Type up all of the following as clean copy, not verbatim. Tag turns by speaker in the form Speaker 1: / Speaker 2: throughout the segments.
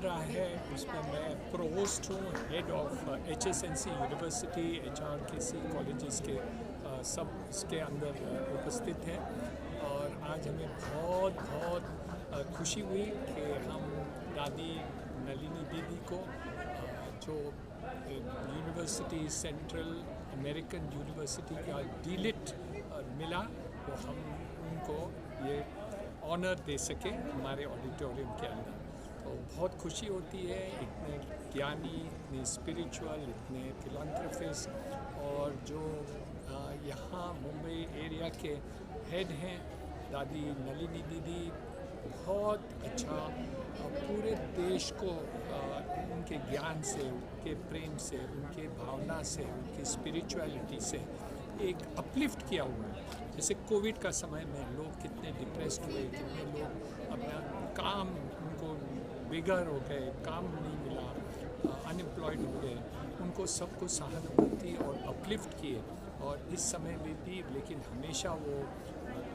Speaker 1: रहा है उसमें मैं प्रोवोस्ट हूँ, head of HSNC university HRKC colleges के सब इसके अंदर उपस्थित हैं। और आज हमें बहुत बहुत खुशी हुई कि हम दादी नलिनी दीदी को जो यूनिवर्सिटी सेंट्रल अमेरिकन यूनिवर्सिटी का डीलिट मिला, वो हम उनको ये ऑनर दे सके हमारे ऑडिटोरियम के अंदर। तो बहुत खुशी होती है, इतने ज्ञानी, इतने स्पिरिचुअल, इतने फिलैंथ्रोपिस्ट और जो यहाँ मुंबई एरिया के हेड हैं दादी नलिनी दीदी, बहुत अच्छा पूरे देश को उनके ज्ञान से, उनके प्रेम से, उनके भावना से, उनकी स्पिरिचुअलिटी से एक अपलिफ्ट किया हुआ है। जैसे कोविड का समय में लोग कितने डिप्रेस्ड हुए, कितने लोग अपना काम उनको बेघर हो गए, काम नहीं मिला, अनएम्प्लॉयड हो गए, उनको सबको सहानुभूति और अपलिफ्ट किए। और इस समय में भी लेकिन हमेशा वो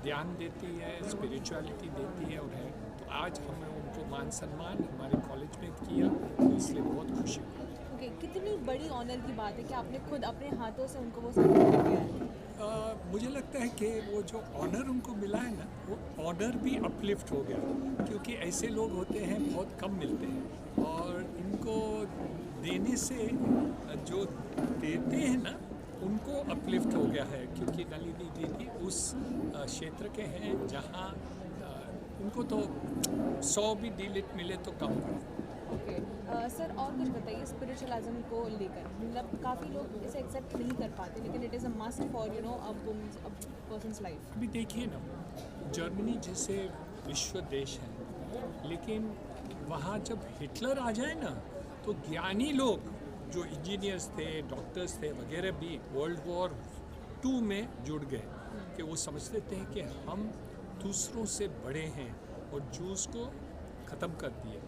Speaker 1: ध्यान देती है, स्पिरिचुअलिटी देती है उन्हें। तो आज हमने उनको मान सम्मान हमारे कॉलेज में किया, तो इसलिए बहुत खुशी हुई।
Speaker 2: ओके, कितनी बड़ी ऑनर की बात है कि आपने खुद अपने हाथों से उनको वो सम्मान किया है।
Speaker 1: मुझे लगता है कि वो जो ऑनर उनको मिला है ना, वो ऑनर भी अपलिफ्ट हो गया, क्योंकि ऐसे लोग होते हैं बहुत कम मिलते हैं। और इनको देने से जो देते हैं ना, उनको अपलिफ्ट हो गया है, क्योंकि नलिनी दीदी उस क्षेत्र के हैं जहाँ उनको तो 100 भी डीलिट मिले तो कम पड़े।
Speaker 2: ओके सर, और कुछ बताइए स्पिरिचुअलिज्म को लेकर। मतलब काफ़ी लोग इसे एक्सेप्ट नहीं कर पाते, लेकिन it is a must for a persons life.
Speaker 1: अभी देखिए ना, जर्मनी जैसे विश्व देश है, लेकिन वहाँ जब हिटलर आ जाए ना, तो ज्ञानी लोग जो इंजीनियर्स थे, डॉक्टर्स थे वगैरह भी वर्ल्ड वॉर 2 में जुड़ गए, कि वो समझते थे कि हम दूसरों से बड़े हैं और जूस को ख़त्म कर दिए।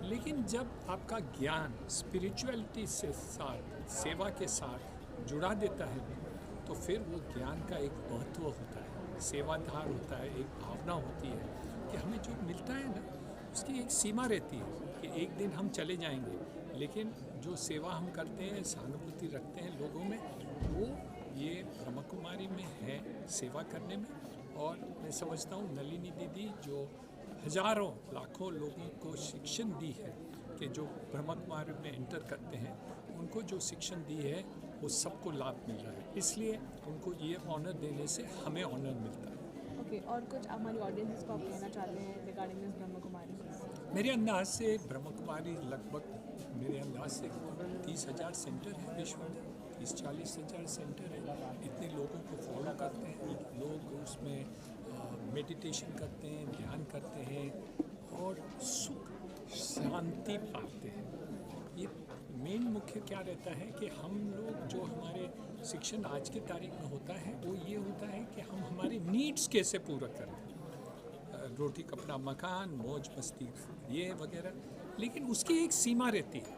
Speaker 1: लेकिन जब आपका ज्ञान स्पिरिचुअलिटी से साथ, सेवा के साथ जुड़ा देता है, तो फिर वो ज्ञान का एक महत्व होता है, सेवाधार होता है, एक भावना होती है कि हमें जो मिलता है ना, उसकी एक सीमा रहती है कि एक दिन हम चले जाएंगे, लेकिन जो सेवा हम करते हैं, सहानुभूति रखते हैं लोगों में, वो ये ब्रह्म कुमारी में है, सेवा करने में। और मैं समझता हूँ नलिनी दीदी जो हजारों लाखों लोगों को शिक्षण दी है कि जो ब्रह्म कुमारी में एंटर करते हैं, उनको जो शिक्षण दी है वो सबको लाभ मिल रहा है, इसलिए उनको ये ऑनर देने से हमें ऑनर मिलता है।
Speaker 2: ओके, और कुछ हमारी ऑडियंस को आप कहना चाहते हैं रिगार्डिंग दिस ब्रह्म कुमारी?
Speaker 1: मेरे अंदाज से ब्रह्म कुमारी लगभग मेरे अंदाज से 30,000 सेंटर है विश्व में, 30-40 हज़ार सेंटर है। इतने लोगों को फॉलो करते हैं लोग, उसमें मेडिटेशन करते हैं, ध्यान करते हैं और सुख शांति पाते हैं। ये मेन मुख्य क्या रहता है कि हम लोग जो हमारे शिक्षण आज की तारीख में होता है, वो ये होता है कि हम हमारे नीड्स कैसे पूरा करें, रोटी कपड़ा मकान मौज मस्ती ये वगैरह, लेकिन उसकी एक सीमा रहती है।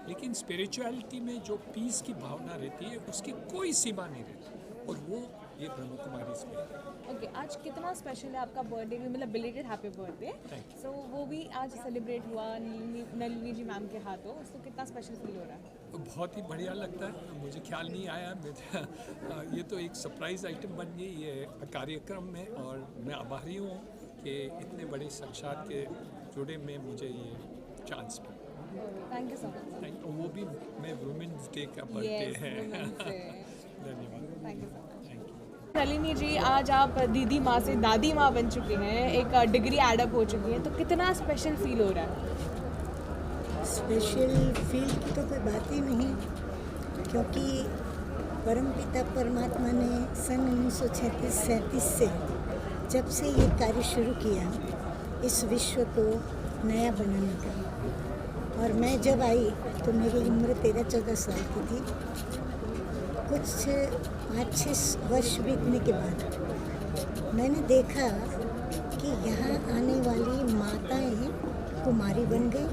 Speaker 1: लेकिन स्पिरिचुअलिटी में जो पीस की भावना रहती है, उसकी कोई सीमा नहीं रहती, और वो ये ब्रह्म कुमारी इसमें है।
Speaker 2: ओके, आज कितना स्पेशल है आपका बर्थडे भी, मतलब बिलेटेड हैप्पी बर्थडे। सो वो भी आज सेलिब्रेट हुआ नलिनी जी मैम के हाथों, तो कितना स्पेशल फील हो रहा है?
Speaker 1: तो बहुत ही बढ़िया लगता है, मुझे ख्याल नहीं आया, ये तो एक सरप्राइज़ आइटम बन गई ये कार्यक्रम में, और मैं आभारी हूँ कि इतने बड़े साक्षात के जुड़े में मुझे ये चांस मिला।
Speaker 2: Thank you so much.
Speaker 1: Thank you. वो भी मैं वुमेन्स डे का बर्थडे है। धन्यवाद।
Speaker 2: Thank you so much.
Speaker 1: Thank you.
Speaker 2: Nalini ji, आज आप दीदी माँ से दादी माँ बन चुकी हैं, एक डिग्री एडअप हो चुकी है, तो कितना स्पेशल फील हो रहा है?
Speaker 3: स्पेशल फील की तो कोई बात ही नहीं, क्योंकि परमपिता परमात्मा ने सन 1936-37 से जब से ये कार्य शुरू किया इस विश्व को नया बनाने का, और मैं जब आई तो मेरी उम्र 13-14 साल की थी। कुछ 5-6 वर्ष बीतने के बाद मैंने देखा कि यहाँ आने वाली माताएं कुमारी बन गई,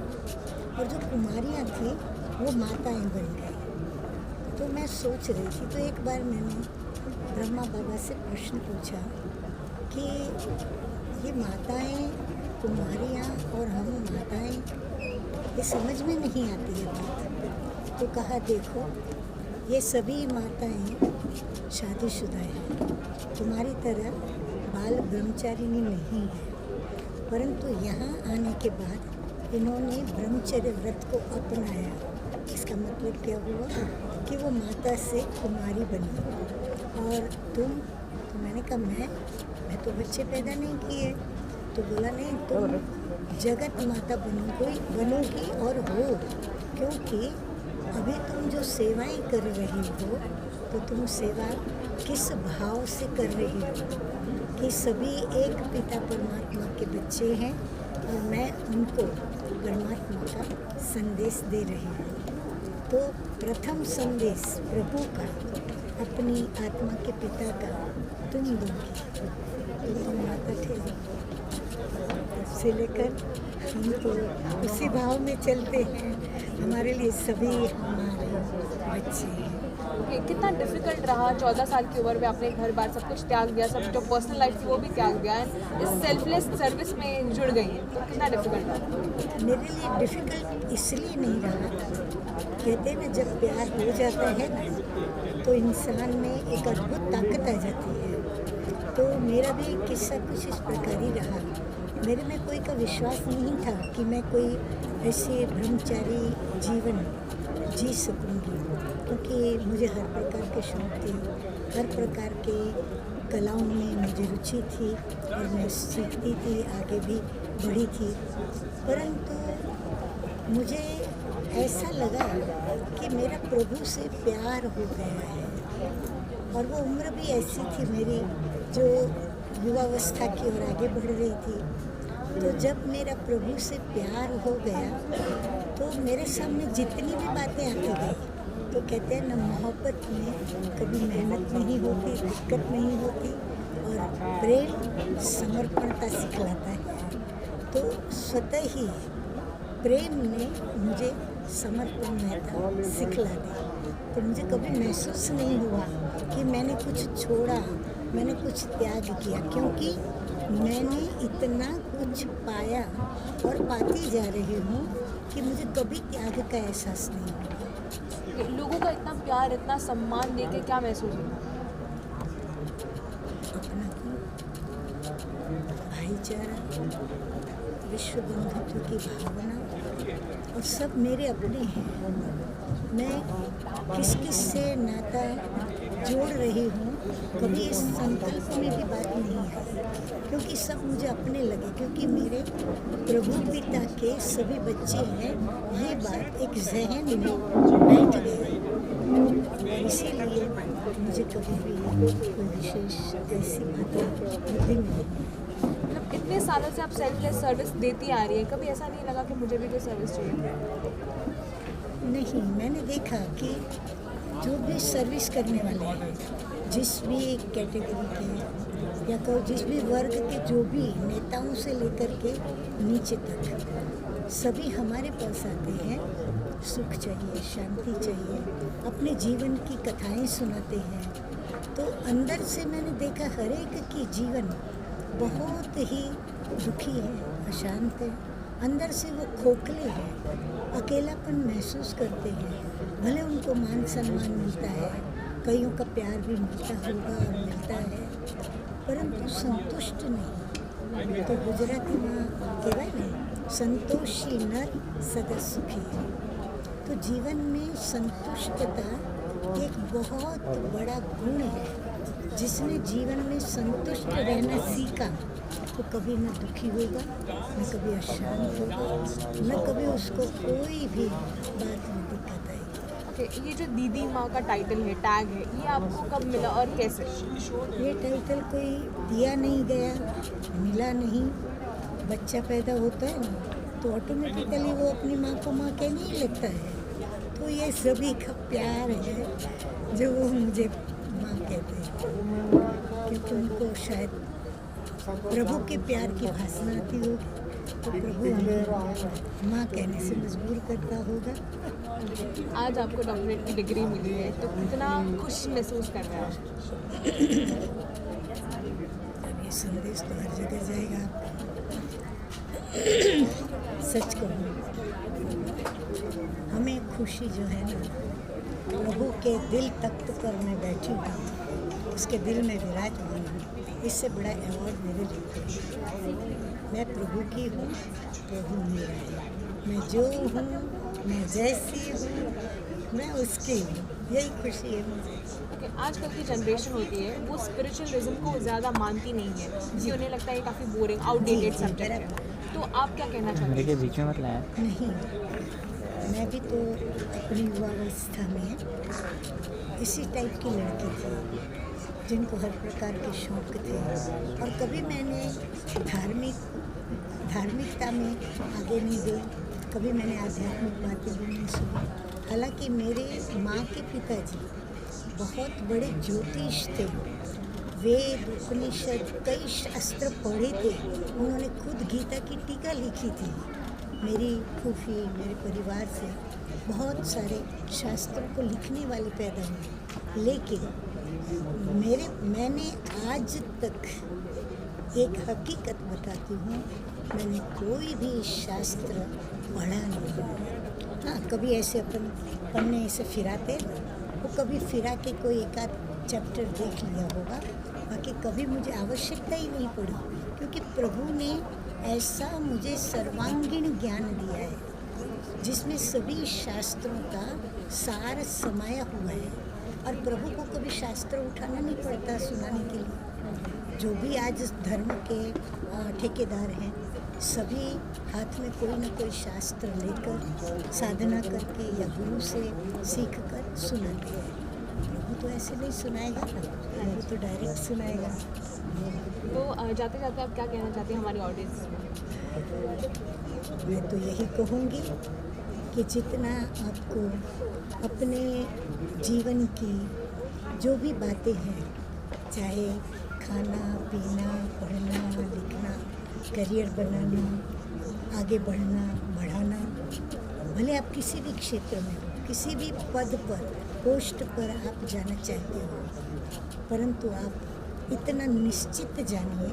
Speaker 3: और जो कुमारियाँ थी वो माताएं बन गई। तो मैं सोच रही थी, तो एक बार मैंने ब्रह्मा बाबा से प्रश्न पूछा कि ये माताएं कुमारियाँ और हम माताएं ये समझ में नहीं आती है बात। तो कहा देखो ये सभी माताएं शादीशुदा हैं, तुम्हारी तरह बाल ब्रह्मचारिणी नहीं है, परंतु यहाँ आने के बाद इन्होंने ब्रह्मचर्य व्रत को अपनाया। इसका मतलब क्या हुआ कि वो माता से कुमारी बनी। और तुम तो मैंने कहा मैं तो बच्चे पैदा नहीं किए। तो बोला नहीं तुम जगत माता बनोगी और हो, क्योंकि अभी तुम जो सेवाएं कर रही हो तो तुम सेवा किस भाव से कर रही हो कि सभी एक पिता परमात्मा के बच्चे हैं और मैं उनको परमात्मा का संदेश दे रही हूँ। तो प्रथम संदेश प्रभु का अपनी आत्मा के पिता का तुम दोगी, तो तुम माता ठहरी। तब से लेकर हम तो उसी भाव में चलते हैं। हमारे लिए सभी हमारे बच्चे हैं।
Speaker 2: ओके, कितना डिफिकल्ट रहा 14 साल की उम्र में आपने घर बार सब कुछ त्याग दिया, सब जो पर्सनल लाइफ थी वो भी त्याग दिया है, इस सेल्फलेस सर्विस में जुड़ गई हैं, तो कितना डिफिकल्ट रहा?
Speaker 3: मेरे लिए डिफ़िकल्ट इसलिए नहीं रहा, कहते हैं ना जब प्यार हो जाता है ना तो इंसान में एक अद्भुत ताकत आ जाती है। तो मेरा भी किस्सा कुछ इस प्रकार ही रहा। मेरे में कोई का विश्वास नहीं था कि मैं कोई ऐसे ब्रह्मचारी जीवन जी सकूंगी, क्योंकि मुझे हर प्रकार के शौक थे, हर प्रकार के कलाओं में मुझे रुचि थी और मैं सीखती थी, आगे भी बढ़ी थी। परंतु मुझे ऐसा लगा कि मेरा प्रभु से प्यार हो गया है, और वो उम्र भी ऐसी थी मेरी जो युवावस्था की ओर आगे बढ़ रही थी। तो जब मेरा प्रभु से प्यार हो गया तो मेरे सामने जितनी भी बातें आती गई, तो कहते हैं ना मोहब्बत में कभी मेहनत नहीं होती, दिक्कत नहीं होती, और प्रेम समर्पणता सिखलाता है। तो स्वतः ही प्रेम ने मुझे समर्पणता सिखला दी। तो मुझे कभी महसूस नहीं हुआ कि मैंने कुछ छोड़ा, मैंने कुछ त्याग किया, क्योंकि मैंने इतना कुछ पाया और पाती जा रही हूँ कि मुझे कभी त्याग का एहसास नहीं हुआ।
Speaker 2: लोगों का इतना प्यार, इतना सम्मान देके क्या महसूस हुआ?
Speaker 3: अपना भाईचारा, विश्व बंधुत्व की भावना, और सब मेरे अपने हैं। मैं किस किस से नाता जोड़ रही हूँ, कभी इस संकल्प में भी बात नहीं आई, क्योंकि सब मुझे अपने लगे, क्योंकि मेरे प्रभु पिता के सभी बच्चे हैं, ये बात एक जहन में बैठ गई। इसीलिए मुझे कभी भी कोई विशेष ऐसी बात बुद्धि में
Speaker 2: मतलब इतने सालों से आप सेल्फलेस सर्विस देती आ रही है, कभी ऐसा नहीं लगा कि मुझे भी कोई सर्विस चाहिए?
Speaker 3: नहीं, मैंने देखा कि जो भी सर्विस करने वाले हैं, जिस भी कैटेगरी के या कहो जिस भी वर्ग के, जो भी नेताओं से लेकर के नीचे तक, सभी हमारे पास आते हैं। सुख चाहिए, शांति चाहिए, अपने जीवन की कथाएं सुनाते हैं। तो अंदर से मैंने देखा हर एक की जीवन बहुत ही दुखी है, अशांत है, अंदर से वो खोखले हैं, अकेलापन महसूस करते हैं। भले उनको मान सम्मान मिलता है, कईयों का प्यार भी मिलता होगा और मिलता है, परंतु संतुष्ट नहीं। तो गुजराती में कहवाय ने संतोषी नर सदा सुखी। तो जीवन में संतुष्टता एक बहुत बड़ा गुण है। जिसने जीवन में संतुष्ट रहना सीखा तो कभी न दुखी होगा, न कभी अशांत होगा, न कभी उसको कोई भी बात में दिक्कत आएगी।
Speaker 2: ओके, ये जो दीदी माँ का टाइटल है, टैग है, ये आपको कब मिला और कैसे?
Speaker 3: ये टाइटल कोई दिया नहीं गया, मिला नहीं। बच्चा पैदा होता है ना तो ऑटोमेटिकली वो अपनी माँ को माँ कहने ही लगता है। तो ये सभी का प्यार है जो वो मुझे माँ कहते हैं, क्योंकि उनको शायद प्रभु के प्यार की भाषा आती होगी, तो प्रभु हमें माँ कहने से मजबूर करता होगा।
Speaker 2: आज आपको डॉक्टरेट की डिग्री मिली है, तो कितना खुश महसूस कर रहे हैं?
Speaker 3: अब ये संदेश तो हर जगह जाएगा आपका। सच कहूँ हमें खुशी जो है ना, प्रभु के दिल तख्त पर मैं बैठी हूँ, उसके दिल में विराजमान हूँ। इससे बड़ा अवार्ड मेरे लिए कोई नहीं। मैं प्रभु की हूँ, प्रभु मेरा है। मैं जो हूँ, मैं जैसी हूँ, मैं उसकी हूँ। यही खुशी है मुझे।
Speaker 2: ओके, आजकल की जनरेशन होती है वो स्पिरिचुअलिज्म को ज़्यादा मानती नहीं है क्योंकि उन्हें लगता है ये काफ़ी बोरिंग आउटडेटेड
Speaker 3: जी,
Speaker 2: सब्जेक्ट है।
Speaker 3: बराबर।
Speaker 2: तो आप क्या कहना चाहते
Speaker 4: मेरे के
Speaker 2: हैं?
Speaker 4: बीच में मत लाया।
Speaker 3: नहीं, मैं भी तो अपनी युवावस्था में इसी टाइप की लड़की थी जिनको हर प्रकार के शौक थे, और कभी मैंने धार्मिकता में आगे नहीं गई, कभी मैंने आध्यात्मिक बातें भी नहीं सुनी। हालांकि मेरे माँ के पिताजी बहुत बड़े ज्योतिष थे, वेद उपनिषद कई शास्त्र पढ़े थे, उन्होंने खुद गीता की टीका लिखी थी। मेरी फूफी मेरे परिवार से बहुत सारे शास्त्रों को लिखने वाले पैदा हुए, लेकिन मैंने आज तक एक हकीकत बताती हूँ, मैंने कोई भी शास्त्र पढ़ा नहीं है। हाँ, कभी ऐसे अपन पन्ने ऐसे फिराते ना, वो कभी फिरा के कोई एक आध चैप्टर देख लिया होगा, बाकी कभी मुझे आवश्यकता ही नहीं पड़ी, क्योंकि प्रभु ने ऐसा मुझे सर्वांगीण ज्ञान दिया है जिसमें सभी शास्त्रों का सार समाया हुआ है, और प्रभु को कभी शास्त्र उठाना नहीं पड़ता सुनाने के लिए। जो भी आज धर्म के ठेकेदार हैं, सभी हाथ में कोई ना कोई शास्त्र लेकर साधना करके या गुरु से सीख कर सुनाते हैं। प्रभु तो ऐसे नहीं सुनाएगा ना, प्रभु तो डायरेक्ट सुनाएगा।
Speaker 2: तो जाते जाते आप क्या कहना चाहते हैं हमारी ऑडियंस से?
Speaker 3: मैं तो यही कहूँगी कि जितना आपको अपने जीवन की जो भी बातें हैं, चाहे खाना पीना, पढ़ना लिखना, करियर बनाना, आगे बढ़ना बढ़ाना, भले आप किसी भी क्षेत्र में हो, किसी भी पद पर पोस्ट पर आप जाना चाहते हो, परंतु आप इतना निश्चित जानिए,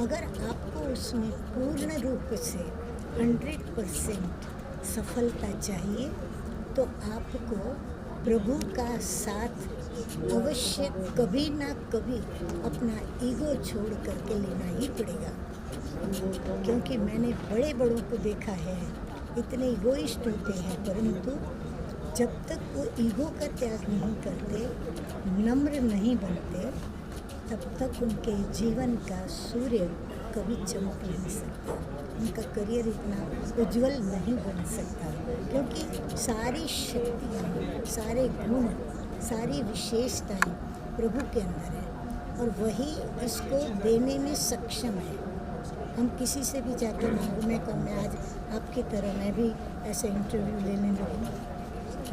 Speaker 3: अगर आपको उसमें पूर्ण रूप से 100% सफलता चाहिए तो आपको प्रभु का साथ अवश्य कभी ना कभी अपना ईगो छोड़ करके लेना ही पड़ेगा। क्योंकि मैंने बड़े बड़ों को देखा है, इतने ईगोइस्ट होते हैं, परंतु जब तक वो ईगो का त्याग नहीं करते, नम्र नहीं बनते, तब तक उनके जीवन का सूर्य कभी चमक नहीं सकता, उनका करियर इतना उज्जवल नहीं बन सकता, क्योंकि सारी शक्तियाँ, सारे गुण, सारी विशेषताएं प्रभु के अंदर है और वही इसको देने में सक्षम है। हम किसी से भी जाकर मांगो, मैं कहूँ मैं आज आपकी तरह मैं भी ऐसे इंटरव्यू लेने लगूँ,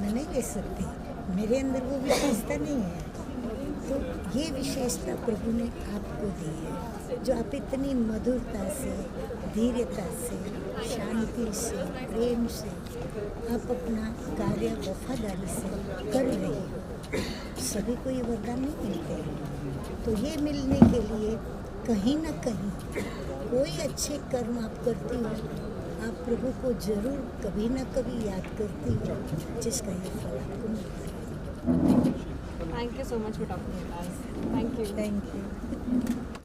Speaker 3: मैं नहीं ले सकती, मेरे अंदर वो विशेषता नहीं है। तो ये विशेषता प्रभु ने आपको दी है, जो आप इतनी मधुरता से, धीरता से, शांति से, प्रेम से आप अपना कार्य वफादारी से कर रहे हो। सभी को ये वरदान नहीं मिलते हैं, तो ये मिलने के लिए कहीं ना कहीं कोई अच्छे कर्म आप करती हो, आप प्रभु को जरूर कभी ना कभी याद करती हो, जिसका ये फल आपको मिलता है।
Speaker 2: Thank you so much for talking with us. Thank you.
Speaker 3: Thank you.